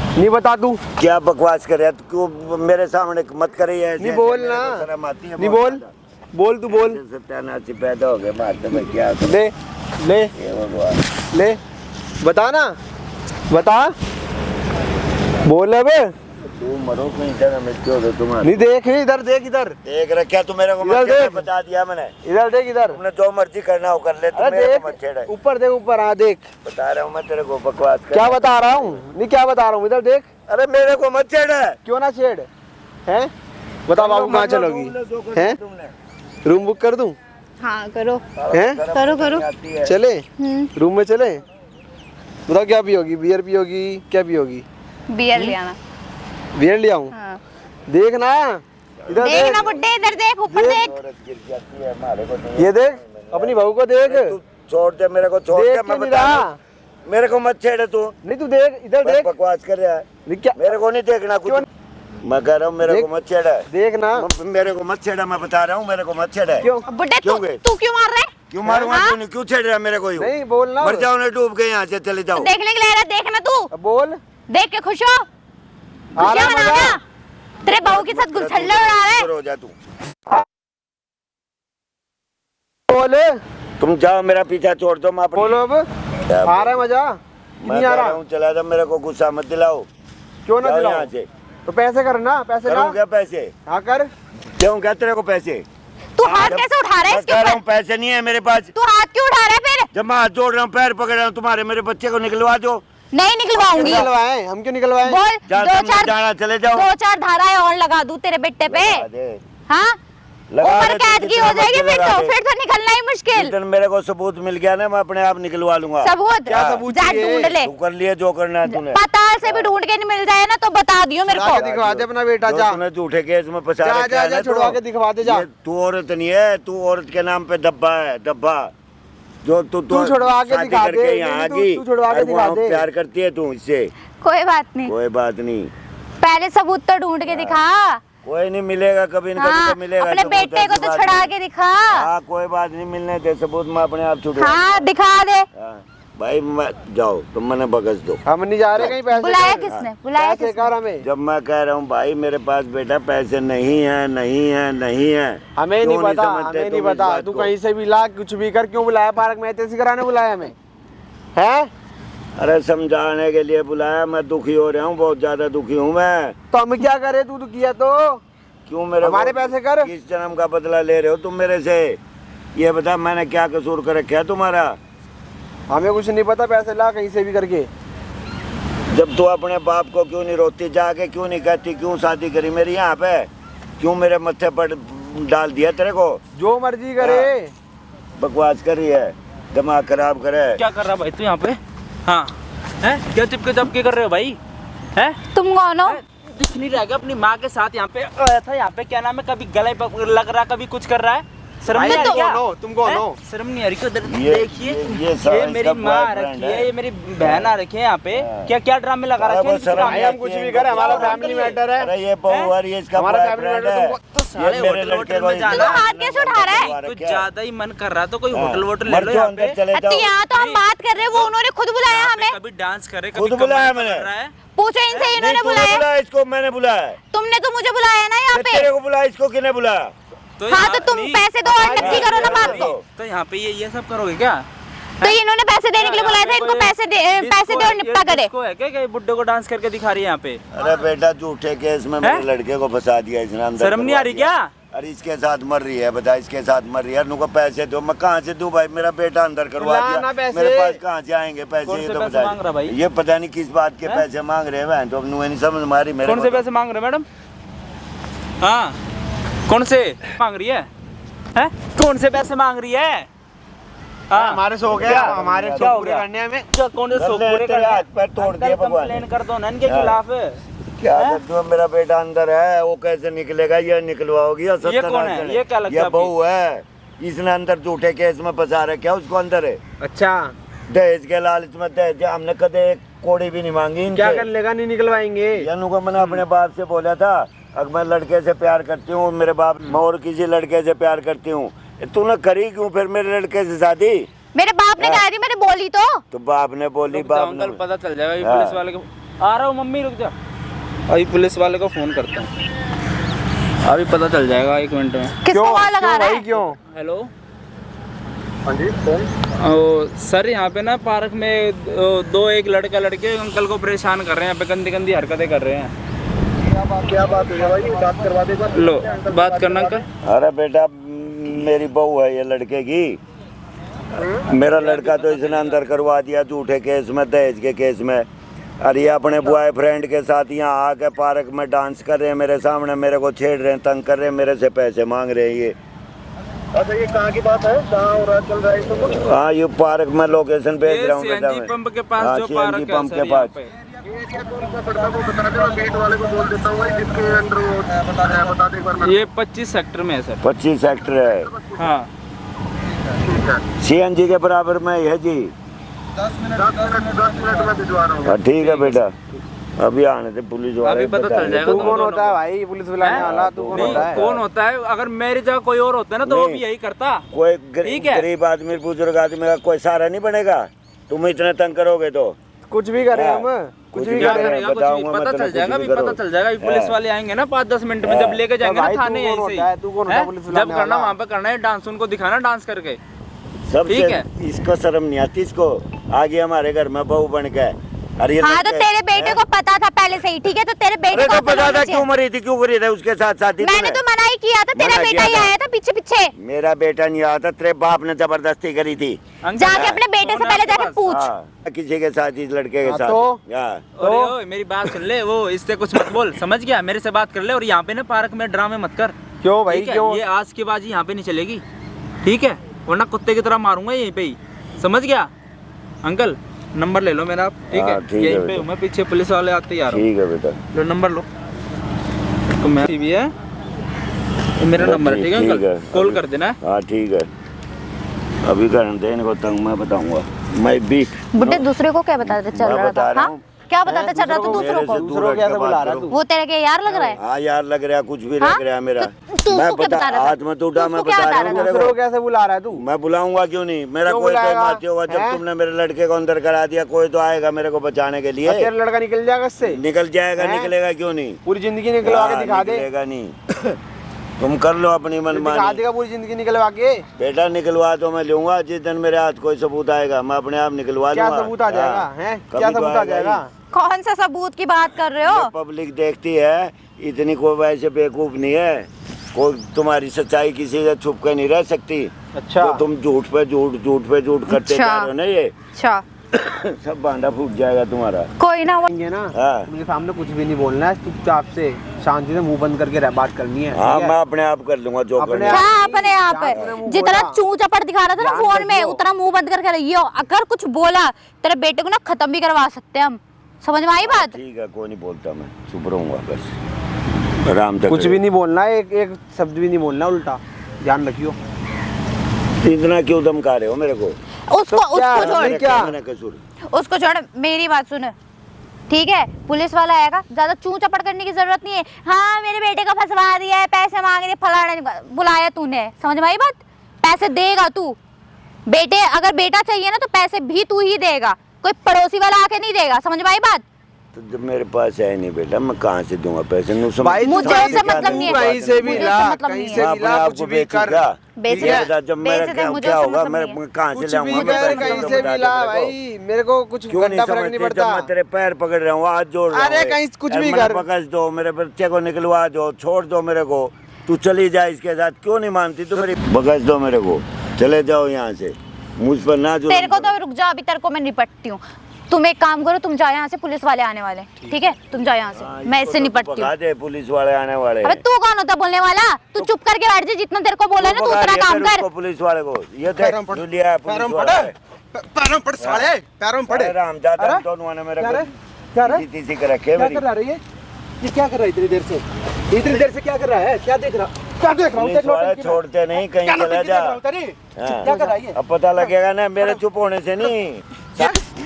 नहीं बता तू क्या बकवास कर रहा है? क्यों मेरे सामने मत करे ऐसे? नहीं बोल ना, नहीं बोल, बोल तू बोल। सत्यानाशी पैदा हो गया बात में, क्या ले ले ले, बता ना, बता, बोल अब। तू मरो कहीं जगह में, क्यों दो तुम्हारे? नहीं देख, इधर देख, इधर देख रखा तू मेरे को? इधर देख, बता दिया मैंने। इधर देख, इधर तुमने जो मर्जी करना हो कर ले, तू मेरे को मत छेड़। ऊपर देख, ऊपर। हाँ देख, बता रहा हूँ मैं तेरे को, बकवास कर। क्या बता रहा हूँ? नहीं क्या बता रहा हूँ? इधर देख। अरे मेरे को मत छेड़। क्यों ना छेड़? हैं? बता बाबू कहाँ चलोगी? हैं? रूम बुक कर दूं? हाँ करो। हैं? करो चले रूम में चले? बताओ क्या पियोगी? बियर पियोगी? क्या पियोगी? बियर ले आना। बियर ले आऊं? हाँ। देख ना, इधर देख ना बुड्ढे, इधर देख, ऊपर देख। ये देख, अपनी बहू को देख। तू छोड़ दे मेरे को, छोड़ दे। मैं बता रहा हूं, मेरे को मत छेड़ तू। नहीं तू देख, इधर देख। बकवास कर रहा है। नहीं क्या? मेरे को नहीं देखना कुछ। मैं कह रहा हूँ मेरे को मत छेड़ा। देख ना, मेरे को मत छेड़ा, मैं बता रहा हूँ मेरे को मत छेड़ा। क्यों बुड्ढे? तू क्यों मार रहा है? क्यों मारूंगा? तू क्यों छेड़ रहा है मेरे को? नहीं बोलना। मर जाओ ना, डूब गए यहाँ से, चले जाओ। देखने के लिए रहा, देखना तू। बोल, देख के खुश हो? आ रहा मजा? तेरे बहू के साथ गुलछल्ले उड़ा रहा है। हो जा तू। बोल, तुम जाओ, मेरा पीछा छोड़ दो। मैं बोलो अब। आ रहा है मजा? नहीं आ रहा? चला जा, मेरे को गुस्सा मत दिलाओ। क्यों ना दिलाओ? यहाँ से तो पैसे करना, पैसे ला। क्या पैसे? हाँ कर। क्यों क्या तेरे को पैसे? तू हाथ कैसे उठा रहा है इसके ऊपर? पैसे नहीं है मेरे पास। तू हाथ क्यों उठा रहा है फिर? जब मैं हाथ जोड़ रहा हूँ, पैर पकड़ रहा हूँ तुम्हारे, मेरे बच्चे को निकलवा दो। नहीं निकलवाऊंगी। निकलवाएं? हम क्यों निकलवाएं? बोल, 2-4 जाना, चले जाओ। 2-4 धाराएं और लगा दूं तेरे बेटे पे। हाँ उम्र कैद की हो जाएगी फिर तो निकलना ही मुश्किल। जितने मेरे को सबूत मिल गया ना मैं अपने आप निकलवा लूंगा। सबूत? क्या सबूत जा चाहिए? ढूंढ ले। तू कर लिए जो करना है तूने। पताल से भी ढूंढ के नहीं मिल जाए ना तो बता दियो मेरे ला के को। दिखवा दे अपना बेटा, जो जा तूने झूठे केस में फंसा जा रखा जा है जा ना, छुड़वा तो के दिखवा दे जा। ये तू औरत नहीं है, तू औरत के नाम पे डब्बा है, डब्बा। जो तू तू छुड़वा के शादी दिखा करके दे, यहाँ तू- की तू छुड़वा के और दिखा वहाँ दे। प्यार करती है तू इससे। कोई बात नहीं, कोई बात नहीं, पहले सबूत तो ढूंढ के दिखा। कोई नहीं मिलेगा कभी न कभी हाँ, तो मिलेगा। अपने सबूत, बेटे को ऐसी तो बात छुड़ा नहीं। के दिखा। हाँ कोई बात नहीं, मिलने दे सबूत, मैं अपने आप छुड़वा। हाँ दिखा दे। हाँ, भाई मैं जाओ तुम मैंने बगस दो। हम नहीं जा रहे कहीं, पैसे बुलाया कर। किसने? बुलाया पैसे किसने? कर हमें। जब मैं कह रहा हूँ भाई मेरे पास बेटा पैसे नहीं है, नहीं है, नहीं है, हमें नहीं क्यों पता, समझते हमें नहीं तुम इस पता। बात तू को? कहीं से भी ला, कुछ भी कर। क्यों बुलाया? पार्क में ऐसे कराने बुलाया हमें है? अरे समझाने के लिए बुलाया, मैं दुखी हो रहा हूँ, बहुत ज्यादा दुखी हूँ मैं। तो हम क्या करे? तू किया तो क्यों मेरे हमारे को पैसे कर। किस जन्म का बदला ले रहे हो तुम मेरे से? ये बता मैंने क्या कसूर कर रखा है तुम्हारा? हमें कुछ नहीं पता, पैसे ला कहीं से भी करके। जब तू अपने बाप को क्यों नहीं रोती, जाके क्यों नहीं कहती क्यों शादी करी मेरी यहाँ पे? क्यों मेरे मत्थे पर डाल दिया तेरे को? जो मर्जी करे। बकवास करी है, दिमाग खराब करे। क्या कर रहा भाई तू यहाँ पे? हाँ हैं, क्या चिपके चपके कर रहे हो भाई? हैं, तुम कौन हो? दिख नहीं रहा क्या अपनी माँ के साथ यहाँ पे आया था? यहाँ पे क्या नाम है, कभी गले पे लग रहा, कभी कुछ कर रहा है। शर्म भाई नहीं आ रही तुम क्या? कौन हो? तुम कौन हैं? हो? शर्म नहीं आ रही क्या? उधर ये- देखिए, ये सारा ये मेरी इसका माँ आ boyfriend रखी है। है, ये मेरी बहन आ रखी है यहाँ पे। हाँ। क्या क्या ड्रामे लगा अरे रखे वो हैं? शर्म भाई हम कुछ भी करें, हमारा फैमिली मैटर है। अरे ये बहू और ये इसका हमारा बॉयफ्रेंड family matter है। तुमको- तो साले ये मेरे होटल लड़के वोटल को में इतना जाना है? हाथ कैसे उठा रहा है? बुला कुछ रखा ज्यादा ही मन कर रहा तो कोई हाँ। होटल वोटल ले मर लो जाओ, यहाँ अंदर पे। चले अति जाओ। यहाँ तो हम बात कर रहे हैं, वो उन्होंने खुद बुलाया यहाँ पे हमें। कभी डांस करे, खुद कभी बुलाया कमर मैंने। कर रहा है। पूछो इनसे, नहीं, इन्होंने तूने बुलाया। बुलाया इसको, मैंने बुलाया। तुमने तो मुझे बुलाया ना यहाँ मैं पे। तेरे को बुलाया, इसको किसने बुलाया? हाँ यहाँ तो तुम नहीं, पैसे दो और नक्की करो ना बात को। तो यहाँ पे ये सब करोगे क्या? तो इन्होंने पैसे देने के लिए बुलाया था, इनको पैसे दे और निपटा करे। इसको है क्या कि बुड्ढे को डांस करके दिखा रही है यहाँ पे? अरे बेटा झूठे केस में मेरे हैं? लड़के को फंसा दिया इसने, अंदर शर्म नहीं आ रही करवा दिया। क्या? अरे इसके साथ मर रही है, बता इसके साथ मर रही है। नुको पैसे दो, मैं कहाँ से दूं भाई? मेरा बेटा अंदर करवा ला दिया, ना पैसे। मेरे पास कहाँ से आएंगे पैसे? कौन ये से तो पैसे बता मांग रहा भाई? ये पता नहीं किस बात के हैं? पैसे मांग रहे हैं, तो अब नुए नहीं समझ मारी मेरे कौन को से तो। पैसे मांग रहे हैं मैडम? हाँ, कौन से मांग रही है? हैं? कौन से पैसे मांग रही है? हाँ, हमारे सो गया, हमारे क्या शौक हो पूरे गया? करने हैं हमें। क्या कौन से कर शौक ले, पूरे तेरे करने हैं? हाथ पैर तोड़ दिए अंकल, भगवान ने। कंप्लेन कर दो ना इनके हाँ। खिलाफ। क्या हैं? कर दूं? मेरा बेटा अंदर है, वो कैसे निकलेगा? ये निकलवाओगी या ये कौन है? सत्यानाश ये क्या लगता है ये बहू है, इसने अंदर झूठे केस में फंसा रखा, उसको अंदर है। अच्छा दहेज के लालच में दहेज हमने कदे एक कोड़ी भी नहीं मांगी इनसे। क्या कर लेगा? नहीं निकलवाएंगे। यानू को मैंने अपने बाप से बोला था, अगर मैं लड़के से प्यार करती हूँ, मेरे बाप मैं और किसी लड़के से प्यार करती हूँ, तूने करी क्यों फिर मेरे लड़के से शादी? मेरे बाप ने कहा थी, मैंने बोली तो। बाप ने बोली, रुक जाओ बाप ने अंकल, पता चल जाएगा। ये हाँ। पुलिस वाले को आ रहा हूँ, मम्मी रुक जा। अभी पुलिस वाले को फोन करता हूँ, अभी पता चल जाएगा 1 मिनट में। किसको कॉल लगा रहा भाई है? क्यों? हेलो, हाँ जी कौन? सर यहाँ पे ना पार्क में एक लड़का लड़के अंकल को परेशान कर रहे हैं, यहाँ पे गंदी गंदी हरकतें कर रहे हैं। क्या बात है भाई? बात करवा दे। लो बात करना अंकल। अरे बेटा मेरी बहू है ये लड़के की, मेरा लड़का तो इसने अंदर करवा दिया झूठे केस में, दहेज के केस में। और ये अपने बॉयफ्रेंड के साथ यहाँ आके पार्क में डांस कर रहे हैं मेरे सामने, मेरे को छेड़ रहे हैं, तंग कर रहे हैं, मेरे से पैसे मांग रहे हैं ये। अच्छा ये कहाँ की बात है? कहाँ हो रहा चल रहा है सब कुछ? हाँ ये पार्क में लोकेशन भेज ये रहा हूँ बेटा CNG मैं। पंप के पास हाँ, जो CNG पार्क है पंप सर, के यहाँ पास। पे। एरिया कौन सा पड़ता है वो बता दे, मैं गेट वाले को बोल देता हूँ भाई, जिसके अंदर वो बता दे एक बार। ये 25 सेक्टर में है सर। 25 सेक्टर है, हाँ, ठीक है, CNG के बराबर में है जी। 10 मिनट में भिजवा रहा हूँ। हाँ ठीक है बेटा, अभी आने थे पुलिस वाले। अभी पता चल जाएगा। तू तुम कौन दोनों होता है को। भाई? पुलिस बुलाने वाला तू कौन नहीं, होता है? कौन होता है? अगर मेरी जगह कोई और होता है ना तो वो नहीं। भी यही करता। कोई ठीक है। गरीब आदमी बुजुर्ग आदमी का कोई सहारा नहीं बनेगा? तुम इतने तंग करोगे तो कुछ भी करें हाँ, हम, कुछ कुछ भी भी क्या करें। करें। करेगा? कुछ बताऊंगा भी मैं पता तेरे चल को, जाएगा, कुछ अभी भी पता करो। चल जाएगा। अभी पुलिस हाँ। वाले आएंगे ना 5-10 मिनट में, हाँ। जब लेके जाएंगे ना भाई, तू थाने कौन ऐसे होता है? तू कौन होता है ही पुलिस जब बुलाने करना वाला? वहाँ पे करना है डांस, उनको दिखाना डांस करके। सबसे ठीक है। इसको शर्म नहीं आती, इसको आगे हमारे घर में बहू बन के। अरे ये हाँ तो लड़के- तेरे बेटे हैं? को पता था पहले से ही, ठीक है? तो तेरे बेटे अरे को तो अक्ल पता होना था चाहिए। क्यों मरी थी, क्यों करी थी उसके साथ शादी? मैंने तो मना ही किया था, तेरा मना बेटा ही किया था। आया था पीछे पीछे। मेरा बेटा नहीं आया था, तेरे बाप ने जबरदस्ती करी थी। अंकल, जाके अपने बेटे से कौन है पहले आपके जाके पास? पूछ। हाँ, किसी के साथ, इस लड़के के हाँ, साथ। तो? हाँ। अरे ओए, मेरी बात सुन ले, वो इससे कुछ मत बोल, समझ गया? मेरे से बात कर ले, और यहाँ पे ना पार्क में ड्रामे मत कर। क्यों भाई ठीक है? क्यों? ये आज के बाद यहाँ पे नहीं चलेगी, ठीक है? वरना कुत्ते की तरह मारूंगा यहीं पे ही, समझ गया? अंकल नंबर ले लो मेरा आप, ठीक है? हाँ, ठीक है यहीं पे बेटा। हूँ मैं, पीछे पुलिस वाले आते ही आ रहा हूँ। ठीक है बेटा। लो नंबर लो, तो मैं भी है, ये मेरा नंबर है, ठीक है ठीक अंकल? है। कॉल कर देना। हाँ ठीक है, अभी करने दे इनको तंग, मैं बताऊंगा। मैं भी बुड्ढे दूसरे को क्या बताते चल मैं रहा बता था? रहा हाँ हूँ। क्या बताते चल रहा था दूसरों मेरे को? से दूर दूसरों हट क्या के से बात बुला रहा करो। तू? वो तेरे के यार लग रहा है? हाँ यार लग रहा है, कुछ भी हाँ? लग रहा है मेरा। तू मैं उसको क्या बता, बता रहा था? हाथ मत उठा, तू मैं उसको क्या बता बता रहा हूँ रहा था? तेरे दूसरों को। को कैसे बुला रहा है तू? मैं बुलाऊंगा क्यों नहीं, मेरा क्यों कोई बुलाएगा? माती होगा। जब हैं? तुमने मेरे लड़के को अंदर करा दिया, कोई तो आएगा मेरे को बचाने के लिए। तेरा लड़का निकल जाएगा इससे, निकल जाएगा, हैं? निकलेगा क्यों नहीं? पूरी जिंदगी निकलवा के हाँ, दिखा दे। निकलेगा नहीं। तुम कर लो अपनी दिखा मनमानी। देगा पूरी जिंदगी निकलवा के। बेटा निकलवा तो मैं लूंगा, जिस दिन मेरे हाथ कोई सबूत आएगा मैं अपने आप निकलवा क्या लूंगा। सबूत आ जाएगा? हाँ, हैं? कभी क्या तो सबूत आ आएगा जाएगा? ही। कौन सा सबूत की बात कर रहे हो? ये पब्लिक देखती है, इतनी कोई वैसे बेवकूफ नहीं है, कोई तुम्हारी सच्चाई किसी से छुप के नहीं रह सकती। अच्छा। तो तुम झूठ पे झूठ करते अच्छा। जा रहे हो ना, ये अच्छा सब बांधा फूट जाएगा तुम्हारा। कोई ना, वो ये ना हाँ। मेरे सामने कुछ भी नहीं बोलना है, चुपचाप से शांति से मुंह बंद करके बात करनी है। हाँ ठीक है? मैं अपने आप कर लूंगा जो अपने करना आप- है। क्या अपने आप ध्यान से मुंह जितना बोला। चू चपड़ दिखा रहा था ना ध्यान फोन में, रखियो। उतना मुंह बंद करके रहियो। अगर कुछ बोला तेरे बेटे को ना खत्म भी करवा सकते हैं हम, समझ में आई बात? ठीक है, कोई नहीं बोलता, मैं चुप रहूंगा बस, आराम से कुछ भी नहीं बोलना है, एक शब्द भी नहीं बोलना उल्टा, ध्यान रखियो। इतना क्यों धमका रहे हो मेरे को? उसको तो क्या? उसको छोड़, नहीं क्या? मैंने कसूर? उसको छोड़, मेरी बात सुन, ठीक है? पुलिस वाला आएगा, ज्यादा चू चपड़ करने की जरूरत नहीं है। हाँ मेरे बेटे को फंसवा दिया है, पैसे मांग रहे, फलाना बुलाया तूने, समझ में आई बात? पैसे देगा तू, बेटे अगर बेटा चाहिए ना तो पैसे भी तू ही देगा, कोई पड़ोसी वाला आके नहीं देगा, समझ में आई बात? तो जब मेरे पास है नहीं बेटा, मैं कहाँ से दूंगा पैसे? भाई मुझे कहीं उससे मतलब नहीं है। कहीं से भी मुझे ला, उससे मतलब कहीं नहीं से है। मैं भी अपने ला, आप कुछ को भी बेचूं कर। क्या? बेच ये दे, बता, जब मेरा बेच दे, क्या मुझे क्या उससे होगा, मतलब मैं नहीं है। कहाँ से कुछ लाऊंगा? भी मैं कर, पैसे? कहीं तो से बता भी दे ला मेरे को। भाई, मेरे को कुछ क्यों नहीं घंटा फर्क नहीं समझते? जब पड़ता। मैं तेरे पैर पकड़ रहा हूँ, हाथ जोड़ रहा हूँ, अरे कहीं कुछ भी मैंने कर। पकड़ दो, मेरे बच्चे को निकलवा दो, छोड़ दो मेरे को, तू चली जा इसके साथ, क्यों नहीं मानती तू मेरी? बकस दो मेरे को, चले जाओ यहाँ से, मुझ पर ना जो तेरे को तो रुक जा, अभी तेरे को मैं निपटती हूँ। तुम एक काम करो, तुम जाओ यहाँ से, पुलिस वाले आने वाले, ठीक है? तुम जाओ यहाँ से, मैं इससे निपटती हूँ। भगा दे, पुलिस वाले आने वाले अबे तू कौन होता बोलने वाला? तू चुप करके बैठ जा, जितना तेरे को बोला है ना तू उतना काम कर। पुलिस वाले को ये पैरों पड़, जो लिया है पैरों पुलिस पड़, वाले। पैरों पड़ साले, पैरों पड़। अरे राम जाता अरे? दोनों ने मेरे क्या को रे? क्या रे? तीसी के रखे क्या मेरी। कर रहा है ये क्या कर रहा है इतनी देर से? इतनी देर से क्या कर रहा है? क्या देख रहा हूँ? पुलिस वाले छोड़ते नहीं, कहीं चला जा। हाँ। क्या कर रहा है ये? अब पता लगेगा ना, मेरे चुप होने से नहीं।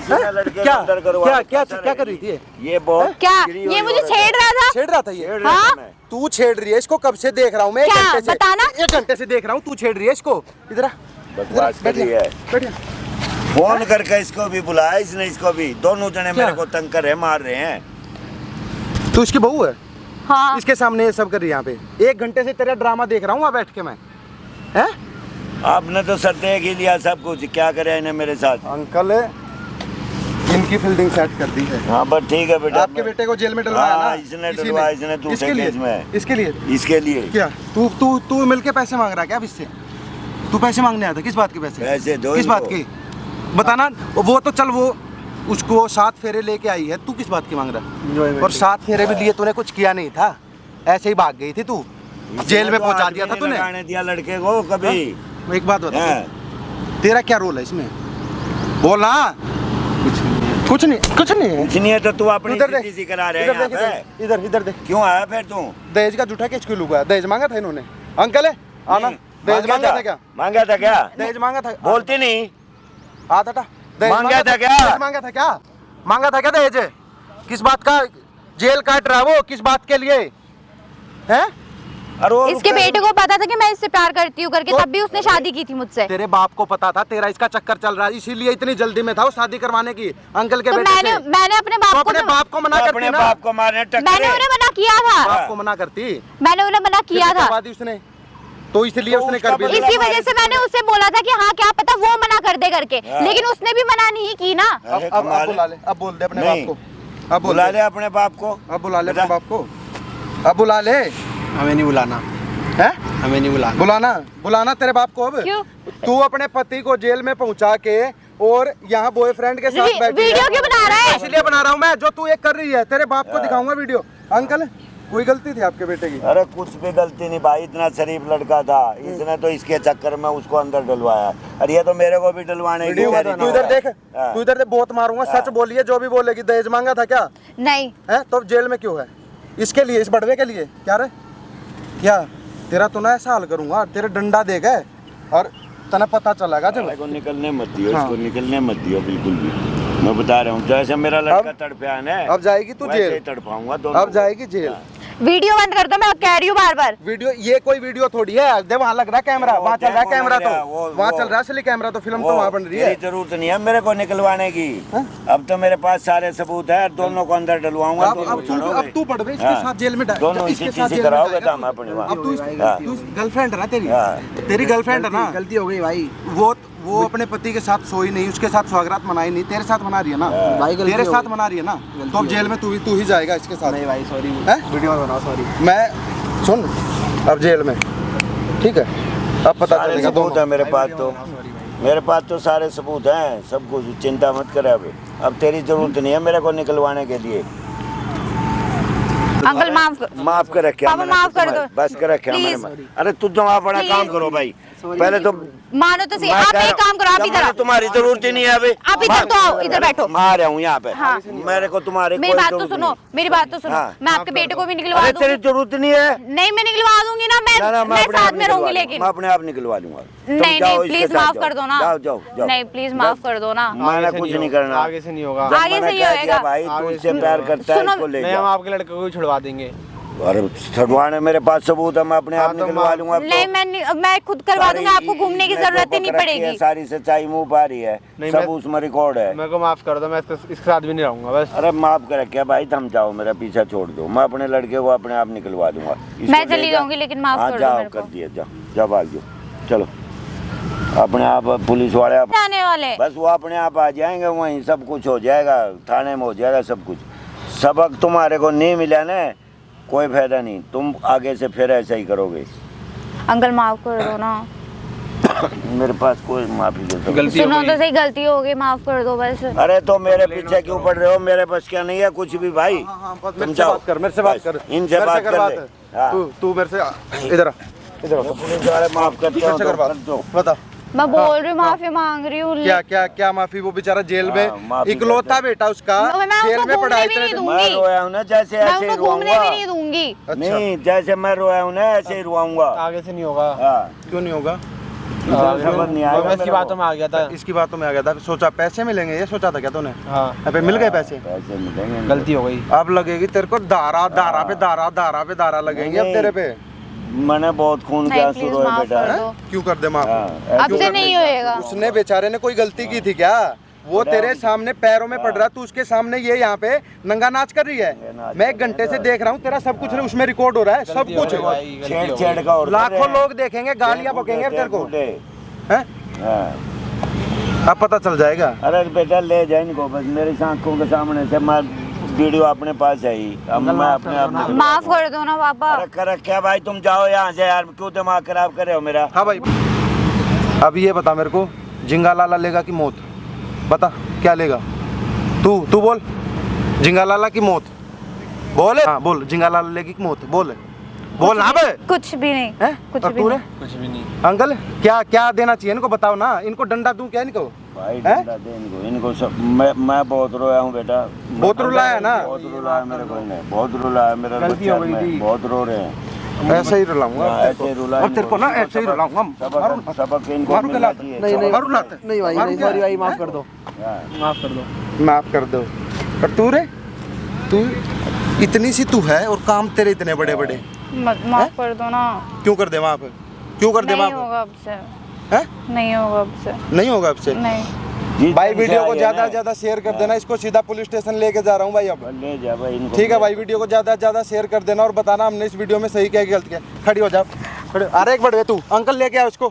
लड़के को अंदर करवा क्या कर रही थी ये? ये बहुत क्या गिरी ये हुई मुझे औरत है। छेड़ रहा था? छेड़ रहा था ये? छेड़ रहा था हाँ? मैं। तू छेड़ रही है इसको, कब से देख रहा हूँ मैं, एक क्या? घंटे से। बताना। एक घंटे से देख रहा हूँ, तू छेड़ रही है इसको। इधर आ, बकवास बैठ करी जा, है। बैठ जा। फोन करके इसको भी बुलाया इसने, इसको भी, दोनों जने क्या? मेरे को तंग कर रहे, मार रहे हैं। तू इसकी बहू है? हाँ इसके सामने ये सब कर रही है यहाँ पे? एक घंटे से तेरा ड्रामा देख रहा हूँ वहाँ बैठ के मैं। हैं? आपने तो सर देख ही लिया सब कुछ, क्या करे इन्हें मेरे साथ। अंकल इनकी फील्डिंग सेट कर दी है। हाँ बस ठीक है बेटा। आपके बेटे को जेल में डलवाया ना? हाँ, इसने इसी डलवाया, इसने दूसरे इसके लिए? केस में। इसके लिए? इसके लिए क्या तू तू तू मिलके पैसे मांग रहा है क्या अब इससे? तू पैसे मांगने आया था, किस बात के पैसे? पैसे दो किस इनको। बात की बताना। वो तो चल, वो उसको 7 फेरे लेके आई है, तू किस बात की मांग रहा है? और 7 फेरे भी लिए तूने, कुछ किया नहीं था, ऐसे ही भाग गई थी तू, जेल में तो पहुंचा हाथ दिया भी था नहीं तूने। लगाने दिया लड़के को कभी। एक बात बता, हाँ। तेरा क्या रोल है इसमें? बोलना। कुछ नहीं है। कुछ नहीं है तो तू अपनी इधर देख, सीधी करा रहे इधर हैं देख, यहाँ पे। इधर देख। क्यों आया फिर तू? दहेज का जूठा केस क्यों लुका? दहेज मांगा था इन्होंने? अंकल है आना, दहेज मांगा था क्या? मांगा था क्या? दहेज मांगा था? बोलती नहीं। आता था दहेज मांगा था क्या? दहेज मांगा था क्या? मांगा था क्या दहेज? किस बात का जेल काट रहा है वो, किस बात के लिए है? अरे वो इसके बेटे को पता था कि मैं इससे प्यार करती हूँ करके, तो- तब भी उसने शादी की थी मुझसे। तेरे बाप को पता था तेरा इसका चक्कर चल रहा है, इसीलिए इतनी जल्दी में था वो शादी करवाने की अंकल के तो बेटे मैंने से। मैंने अपने तो बाप को अपने भी- बाप को मना करती अपने ना, बाप को मारने मैंने टक्कर उन्हें मना किया था, बाप को मना करती, मैंने उन्हें मना किया था। करवा दी उसने, तो इसलिए तो उसने उसका कर भी दिया। इसी वजह से मैंने उससे बोला था कि हाँ क्या पता वो मना कर दे करके, हाँ। लेकिन उसने भी मना नहीं की ना। अरे अब कमाल है। बुला ले, अब बोल दे अपने नहीं। बाप को, अब बोल बुला दे, ले अपने बाप को। अब बुला ले अपने बता। बाप को, अब बुला ले। हमें नहीं बुलाना, है हमें नहीं बुलाना। बुलाना तेरे बाप को। अब क्यों? तू अपने पति को जेल में पहुंचा के और यहाँ बॉयफ्रेंड के साथ बैठी वीडियो है। क्यों बना रहा है? इसलिए बना रहा हूँ मैं, जो तू ये कर रही है, तेरे बाप को दिखाऊंगा वीडियो। अंकल कोई गलती थी आपके बेटे की? अरे कुछ भी गलती नहीं भाई, इतना शरीफ लड़का था, इसने तो इसके चक्कर में उसको अंदर डलवाया। अरे ये तो मेरे को भी डलवाने की वीडियो तैयारी तू इधर थी। देख, हाँ। तू इधर देख, बहुत मारूंगा, सच बोलिए, जो भी बोलेगी। दहेज मांगा था क्या? नहीं है तो जेल में क्यों है? इसके लिए, इस बड़वे के लिए? क्या रे, क्या तेरा तो ना ऐसा हाल करूंगा, तेरे डंडा देगा और तना पता चलेगा। चल को निकलने मत दियो, हाँ। इसको निकलने मत दियो बिल्कुल भी। मैं बता रहा हूँ, जैसे मेरा लड़का तड़पया है, अब जाएगी तू वैसे जेल, ही तड़पाऊंगा दोनों अब को। जाएगी जेल। हाँ। वीडियो बंद कर दो, मैं कह रही हूँ बार बार। वीडियो, ये कोई वीडियो थोड़ी है। दे वहाँ लग रहा है कैमरा, वो वहाँ चल रहा है देखो कैमरा, लग रहा है, तो वो- वहाँ वो- चल रहा है असली कैमरा, तो फिल्म वो तो वहाँ बन रही है। तेरी जरूरत नहीं है मेरे को निकलवाने की। अब तो मेरे पास सारे सबूत है, दोनों को अंदर डलवाऊंगा। अब तू पड़ गई इसके हाँ। साथ जेल में डाल, दोनों इसके इसी साथ चीज़ जेल में कराओगे डालेगा तो हम अपनी वहाँ। अब तू हाँ। गर्लफ्रेंड है ना तेरी? हाँ। तेरी गर्लफ्रेंड है ना? गलती हो गई भाई। वो अपने पति के साथ सोई नहीं, उसके साथ स्वागत मनाई नहीं, तेरे साथ मना रही है ना? भाई गलती तेरे हो साथ गई। मना रही है ना? गलती तो अब हो जेल में तू ही जाएगा इसके साथ। नहीं भाई सॉरी, हैं? वीडियो मत बनाओ, सॉरी। मैं सुन, अब जेल में, ठीक है, अब पता सारे चलेगा सबूत दोनों। है मेरे पास तो, सॉरी भाई। मेरे पास तो सारे सबूत हैं, सब कुछ, चिंता मत करे। अब तेरी जरूरत नहीं है मेरे को निकलवाने के लिए। अंकल माफ कर रखे पापा, माफ कर दो। बस कर रखे Please। अरे तू तो अपना Please। काम करो भाई, पहले तो मानो तो सही, मैं आप कह एक रहा काम करो, आप हूँ, इधर आओ। तुम्हारी जरूरत ही नहीं है अभी। आप इधर तो आओ, इधर बैठो। मैं आ रहा हूँ यहाँ पे। हाँ। मेरे को तुम्हारी मेरी कोई बात तो जरूरत सुनो, नहीं। मेरी बात तो सुनो, हाँ। मैं आपके बेटे को भी निकलवा अरे तेरी दूंगी। जरूरत नहीं है। नहीं मैं निकलवा दूंगी ना, मैं अपने साथ आप में निकलवा रहूंगी, लूंगा। लेकिन मैं अपने आप निकलवा लूंगा। तुम नहीं जाओ, नहीं इसके प्लीज साथ माफ जाओ। कर दो ना। जाओ जाओ जाओ। नहीं प्लीज माफ कर दो ना। मैंने कुछ नहीं करना। आगे से नहीं होगा। जब आगे मैंने से ही कह होएगा। दिया भाई तू इससे प्यार करता है, सुनो, इसको ले नहीं, हम जा। आपके लड़के को भी छुड़वा देंगे। अरे छुड़वाने मेरे पास सबूत है, मैं अपने आप हाँ, तो निकलवा लूंगा। अब तो नहीं मैं खुद करवा दूंगा, आपको घूमने की जरूरत ही नहीं पड़ेगी। सारी सच्चाई मुंह पा रही है, नहीं, सब मैं- उसमें रिकॉर्ड है। मेरे को माफ कर दो, मैं इसके साथ भी नहीं रहूंगा बस। अरे माफ कर क्या भाई, थम जाओ, मेरा पीछा छोड़ दो, मैं अपने लड़के को अपने आप निकलवा दूंगा। इसको मैं ले चली जा। जाऊंगी, लेकिन माफ हाँ, कर दो जाओ, मेरे कर को। दिए, जाओ जाओ, भाग जाओ, चलो अपने आप पुलिस वाले जाने वाले बस वो अपने आप आ जाएंगे, वहीं सब कुछ हो जाएगा, थाने में हो जाएगा सब कुछ। सबक तुम्हारे को नहीं मिला ना, कोई फायदा नहीं, तुम आगे से फिर ऐसा ही करोगे। अंकल माफ कर दो ना। मेरे पास कोई माफी दे सकता। गलती हो सुनो तो गई। सही, गलती हो गई, माफ कर दो बस। अरे तो मेरे पीछे क्यों पड़ रहे हो, मेरे बस क्या नहीं है कुछ भी भाई। मेरे से बात कर, मेरे से बात कर, इनसे बात कर ले। हाँ। तू मेरे से इधर आ, इधर आ। पुलिस वाले माफ करते हो मेरे से तो कर बात, कर दो। बता मैं बोल रही हूँ, माफी मांग रही हूँ। क्या क्या क्या माफी? वो बेचारा जेल हाँ, में, माफी इकलौता करते। बेटा उसका, मैं जेल उसको में घूमने पढ़ाई भी नहीं इतने- दूंगी। मैं रोया हूँ ना, जैसे मैं ऐसे ही उनको घूमने रुआऊंगा। भी नहीं दूंगी। नहीं, जैसे मैं रोया हूँ ना ऐसे ही रुआऊंगा। आगे से नहीं होगा। हाँ, क्यों नहीं होगा? समझ नहीं आएगा मैं इसकी मेरे बातों को। में आ गया था। इसकी बातों में आ गया था, सोचा पैसे मिलेंगे, ये सोचा था क्या तूने? हाँ, अबे मिल गए पैसे? पैसे मिलेंगे। गलती हो गई। अब लगेगी तेरे को दारा, दारा पे दारा, दारा पे दारा लगेंगे अब नहीं। तेरे पे। मैंने बहुत खून के नहीं आंसू प्लीज रोए माफ बेटा। कर हैं? दो। क्यों कर दे माफ? हाँ, अब क्यों से कर नहीं दे? होएगा। उसने बेचारे ने कोई गलती की थी क्या? वो तेरे सामने पैरों में पड़ रहा, तू उसके सामने ये यहाँ पे नंगा नाच कर रही है। मैं 1 घंटे से देख रहा हूँ, तेरा सब कुछ उसमें रिकॉर्ड हो रहा है, सब गलती हो कुछ। गई भाई, गलती हो गई। छेड़ का और लाखों लोग देखेंगे, गालियां बकेंगे तेरे को, हैं? हाँ। अब पता चल जाएगा। अरे बेटा ले जाए इनको, बस मेरी आंखों के सामने से मैं वीडियो अपने पास है ही। अब मैं अपने आप माफ कर दो ना पापा। अरे कर क्या भाई, तुम जाओ यहाँ से यार, क्यों दिमाग खराब करे हो मेरा। हाँ भाई, अब ये बता मेरे को, झिंगा लाला लेगा कि मौत? बता क्या लेगा? तू बोल, झिंगा लाला की मौत? बोल, हाँ बोल, झिंगा लाला लेगी कि मौत? बोल बोल ना बे। कुछ भी नहीं, हैं? कुछ और भी तू नहीं। रे? कुछ भी नहीं। अंकल क्या क्या देना चाहिए इनको, बताओ ना। इनको डंडा दूं क्या इनको? भाई हैं? डंडा दे इनको सब। मैं बहुत रोया हूँ बेटा। बहुत रुलाया ना? बहुत रुलाया मेरे को इन्हें, बहुत रुलाया मेरे गलती हो बच्चे गई में, थी। बहुत रो रहे हैं। ऐसे ही रुलाऊंगा हाँ, ऐसे रुला अब तेरे को ना, ऐसे ही रुलाऊंगा। सबक सबक इनको मारू के मिलना लात? चाहिए। नहीं, नहीं। मारू लात? नहीं भाई, मारू नहीं, क्या? सॉरी भाई, माफ कर दो, हाँ। माफ कर दो। माफ कर दो। पर तू रे, तू इतनी सी तू है और काम तेरे इतने बड़े बड़े, माफ कर दो ना। क्यों कर दे माफ? क्यों कर दे नहीं माफ? होगा अब से, हैं? नहीं होगा अब से, नहीं होगा अब से? नहीं। जिस भाई दिन से वीडियो को आए ज्यादा ना, से ज्यादा शेयर कर देना, इसको सीधा पुलिस स्टेशन लेके जा रहा हूँ भाई अब। ले जा भाई इनको। ठीक है भाई, वीडियो को ज्यादा से ज्यादा शेयर कर देना और बताना हमने इस वीडियो में सही क्या गलत किया। खड़ी हो जा, खड़े। अरे एक बढ़ तू, अंकल लेके आओ इसको।